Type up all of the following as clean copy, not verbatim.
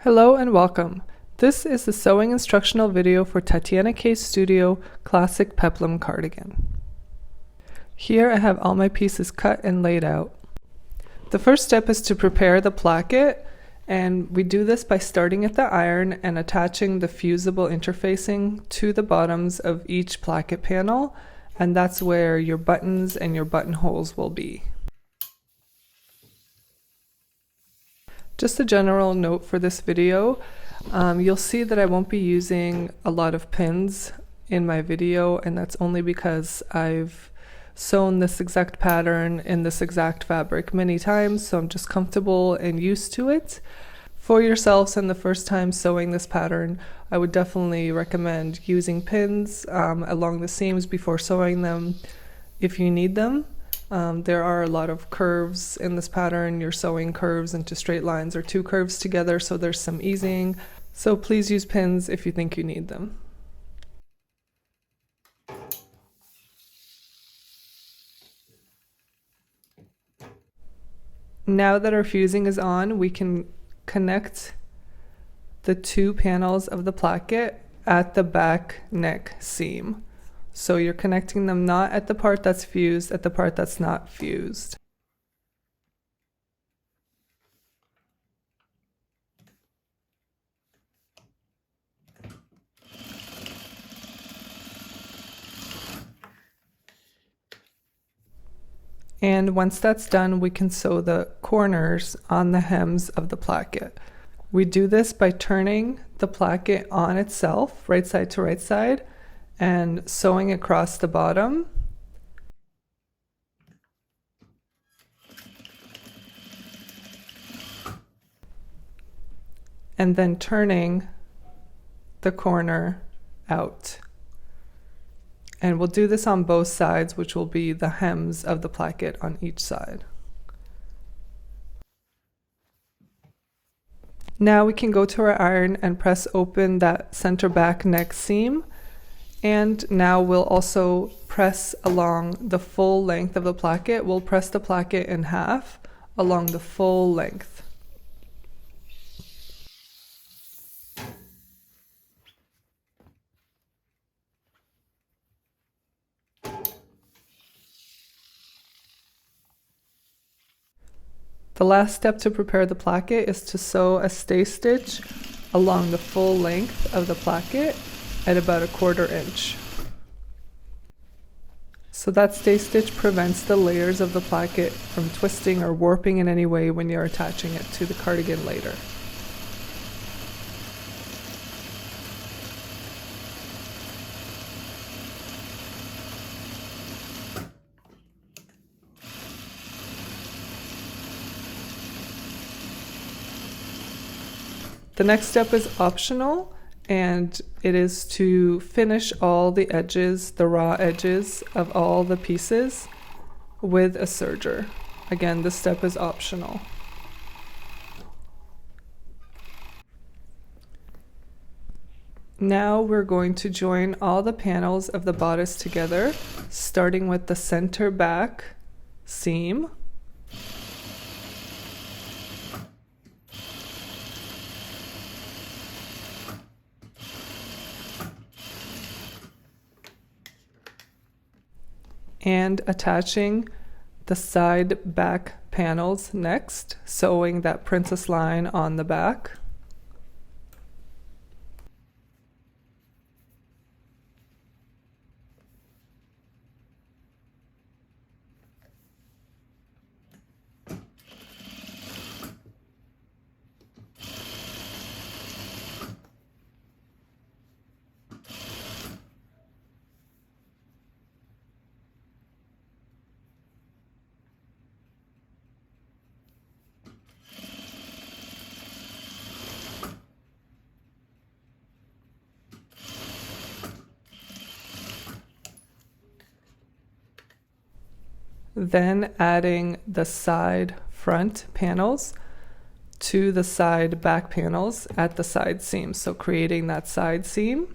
Hello and welcome. This is the sewing instructional video for Tetiana Case Studio Classic Peplum Cardigan. Here I have all my pieces cut and laid out. The first step is to prepare the placket, and we do this by starting at the iron and attaching the fusible interfacing to the bottoms of each placket panel, and that's where your buttons and your buttonholes will be. Just a general note for this video, you'll see that I won't be using a lot of pins in my video, and that's only because I've sewn this exact pattern in this exact fabric many times, so I'm just comfortable and used to it. For yourselves and the first time sewing this pattern, I would definitely recommend using pins along the seams before sewing them if you need them. There are a lot of curves in this pattern. You're sewing curves into straight lines or two curves together, so there's some easing. So please use pins if you think you need them. Now that our fusing is on, we can connect the two panels of the placket at the back neck seam. So you're connecting them not at the part that's fused, at the part that's not fused. And once that's done, we can sew the corners on the hems of the placket. We do this by turning the placket on itself, right side to right side, and sewing across the bottom. And then turning the corner out. And we'll do this on both sides, which will be the hems of the placket on each side. Now we can go to our iron and press open that center back neck seam. And now we'll also press along the full length of the placket. We'll press the placket in half along the full length. The last step to prepare the placket is to sew a stay stitch along the full length of the placket at about 1/4 inch. So that stay stitch prevents the layers of the placket from twisting or warping in any way when you're attaching it to the cardigan later. The next step is optional, and it is to finish all the edges, the raw edges of all the pieces with a serger. Again, this step is optional. Now we're going to join all the panels of the bodice together, starting with the center back seam. And attaching the side back panels next, sewing that princess line on the back. Then adding the side front panels to the side back panels at the side seam. So creating that side seam.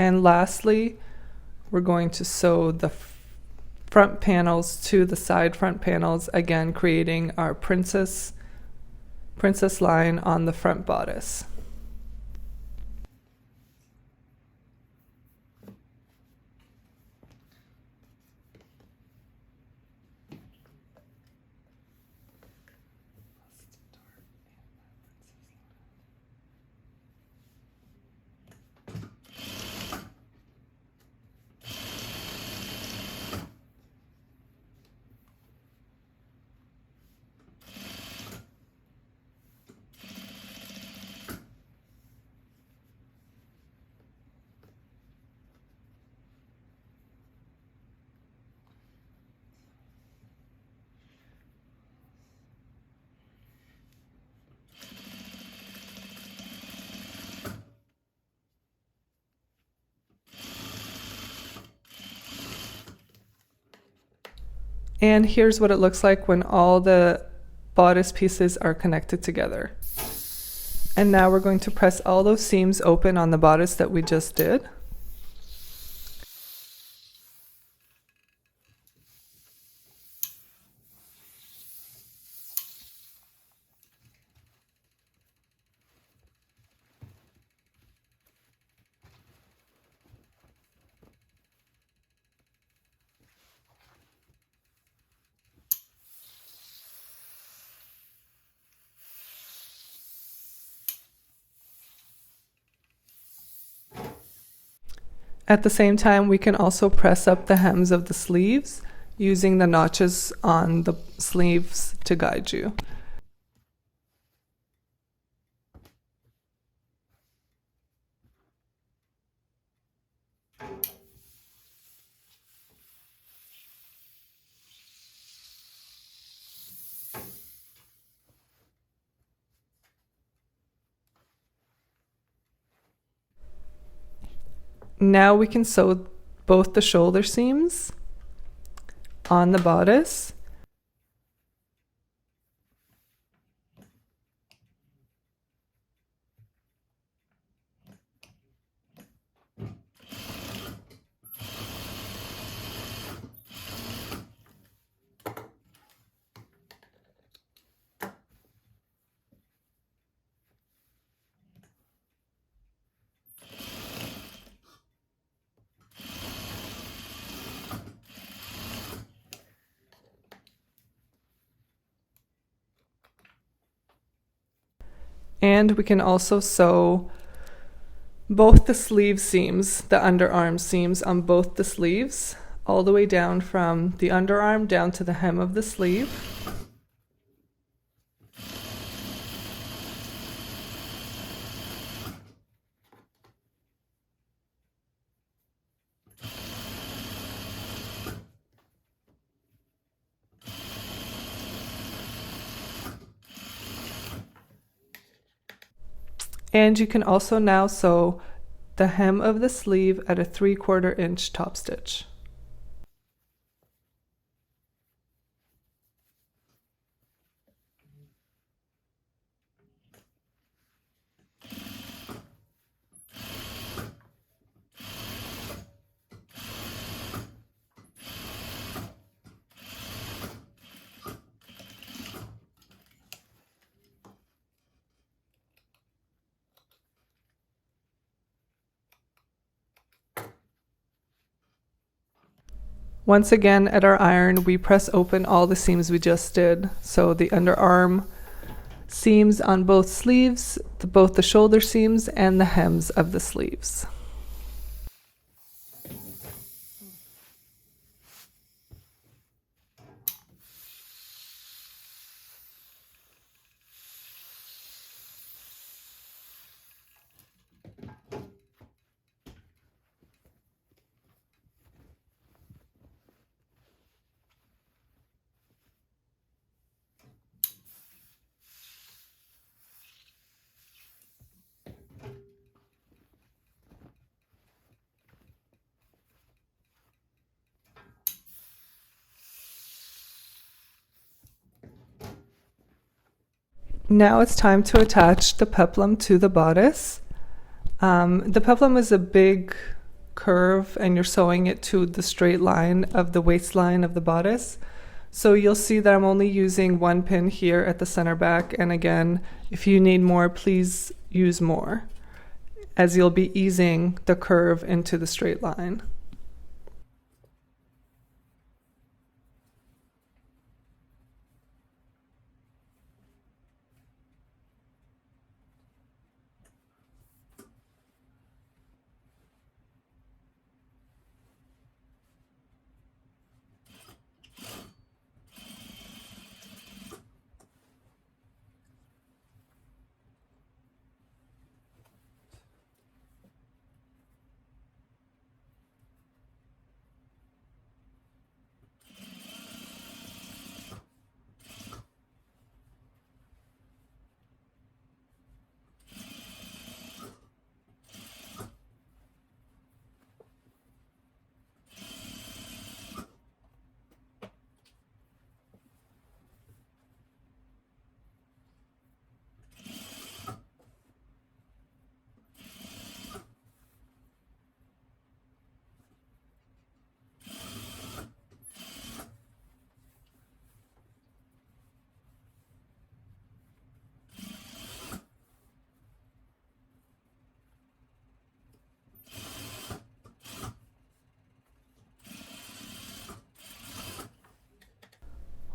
And lastly, we're going to sew the front panels to the side front panels, again creating our princess line on the front bodice. And here's what it looks like when all the bodice pieces are connected together. And now we're going to press all those seams open on the bodice that we just did. At the same time, we can also press up the hems of the sleeves using the notches on the sleeves to guide you. Now we can sew both the shoulder seams on the bodice. And we can also sew both the sleeve seams, the underarm seams on both the sleeves, all the way down from the underarm down to the hem of the sleeve. And you can also now sew the hem of the sleeve at a 3/4 inch top stitch. Once again, at our iron, we press open all the seams we just did. So the underarm seams on both sleeves, both the shoulder seams, and the hems of the sleeves. Now it's time to attach the peplum to the bodice. The peplum is a big curve and you're sewing it to the straight line of the waistline of the bodice. So you'll see that I'm only using one pin here at the center back, and again, if you need more, please use more, as you'll be easing the curve into the straight line.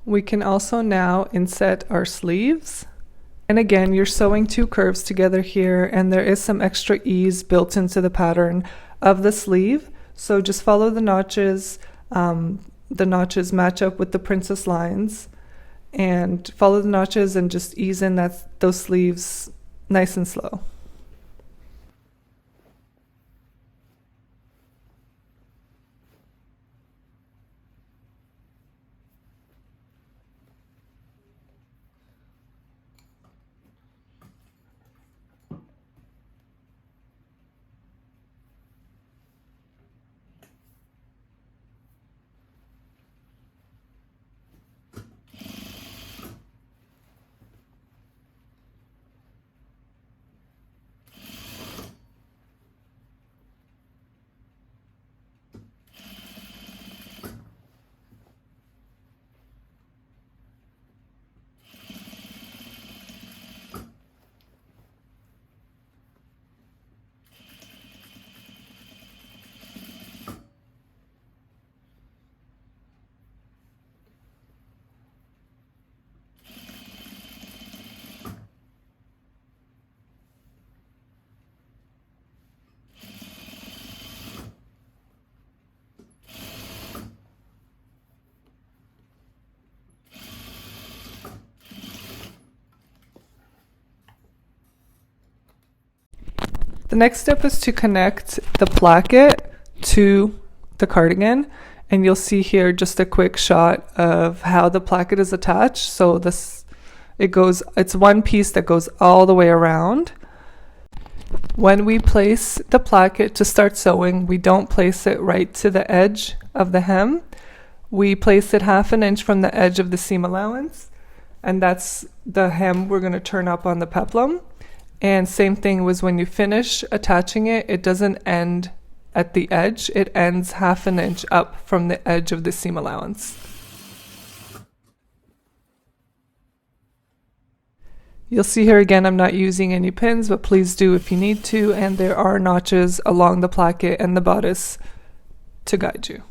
We can also now inset our sleeves. And again, you're sewing two curves together here, and there is some extra ease built into the pattern of the sleeve. So just follow the notches. The notches match up with the princess lines, and follow the notches and just ease in those sleeves nice and slow. The next step is to connect the placket to the cardigan, and you'll see here just a quick shot of how the placket is attached. So it's one piece that goes all the way around. When we place the placket to start sewing, we don't place it right to the edge of the hem. We place it 1/2 inch from the edge of the seam allowance, and that's the hem we're going to turn up on the peplum. And same thing was when you finish attaching it, it doesn't end at the edge, it ends 1/2 inch up from the edge of the seam allowance. You'll see here again I'm not using any pins, but please do if you need to, and there are notches along the placket and the bodice to guide you.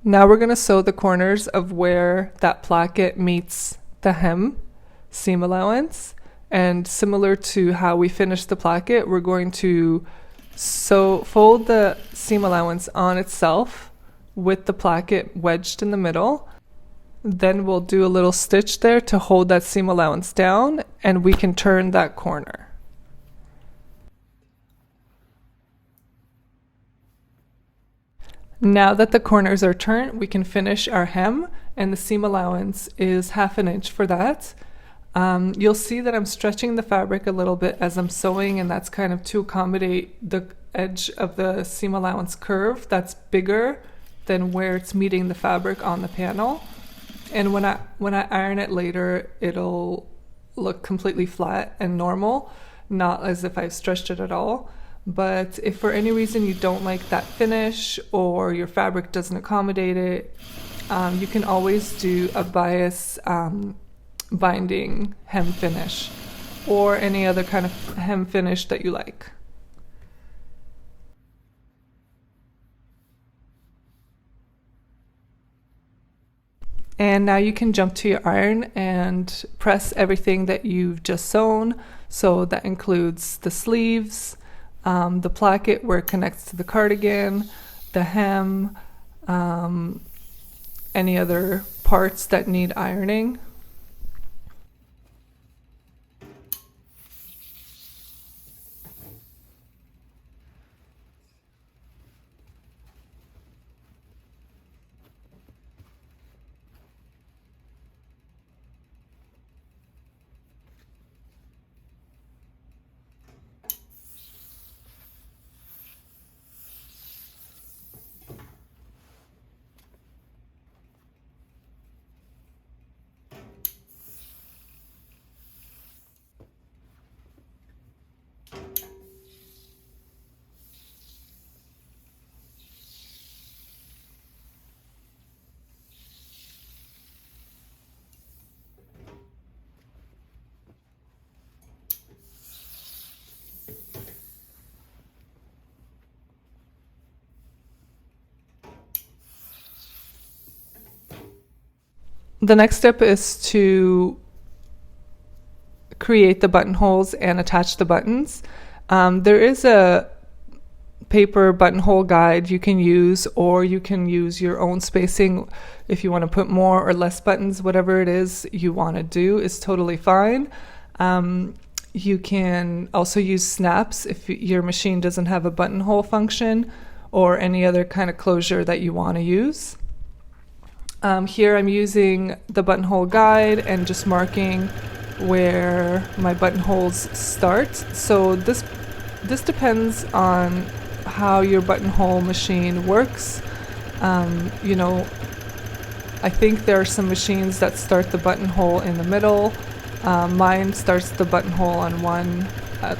Now we're going to sew the corners of where that placket meets the hem seam allowance, and similar to how we finished the placket, we're going to fold the seam allowance on itself with the placket wedged in the middle. Then we'll do a little stitch there to hold that seam allowance down, and we can turn that corner. Now that the corners are turned, we can finish our hem, and the seam allowance is 1/2 inch for that. You'll see that I'm stretching the fabric a little bit as I'm sewing, and that's kind of to accommodate the edge of the seam allowance curve that's bigger than where it's meeting the fabric on the panel. And when I iron it later, it'll look completely flat and normal, not as if I've stretched it at all. But if for any reason you don't like that finish or your fabric doesn't accommodate it, you can always do a bias binding hem finish or any other kind of hem finish that you like. And now you can jump to your iron and press everything that you've just sewn. So that includes the sleeves, the placket where it connects to the cardigan, the hem, any other parts that need ironing. The next step is to create the buttonholes and attach the buttons. There is a paper buttonhole guide you can use, or you can use your own spacing if you want to put more or less buttons. Whatever it is you want to do is totally fine. You can also use snaps if your machine doesn't have a buttonhole function or any other kind of closure that you want to use. Here I'm using the buttonhole guide and just marking where my buttonholes start. So this depends on how your buttonhole machine works. You know, I think there are some machines that start the buttonhole in the middle. Mine starts the buttonhole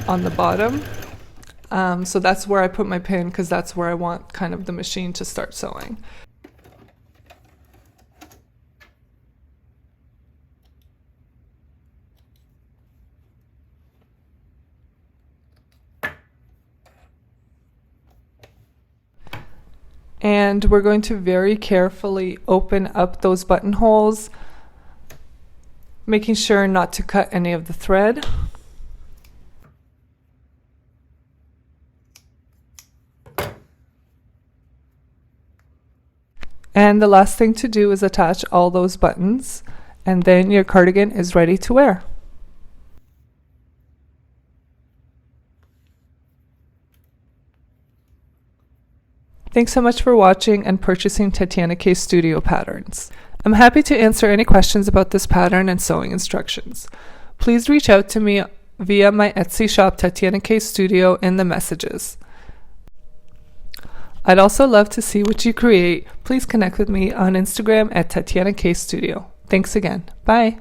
on the bottom. So that's where I put my pin, because that's where I want kind of the machine to start sewing. And we're going to very carefully open up those buttonholes, making sure not to cut any of the thread. And the last thing to do is attach all those buttons, and then your cardigan is ready to wear. Thanks so much for watching and purchasing Tetiana K Studio patterns. I'm happy to answer any questions about this pattern and sewing instructions. Please reach out to me via my Etsy shop Tetiana K Studio in the messages. I'd also love to see what you create. Please connect with me on Instagram at Tetiana K Studio. Thanks again. Bye.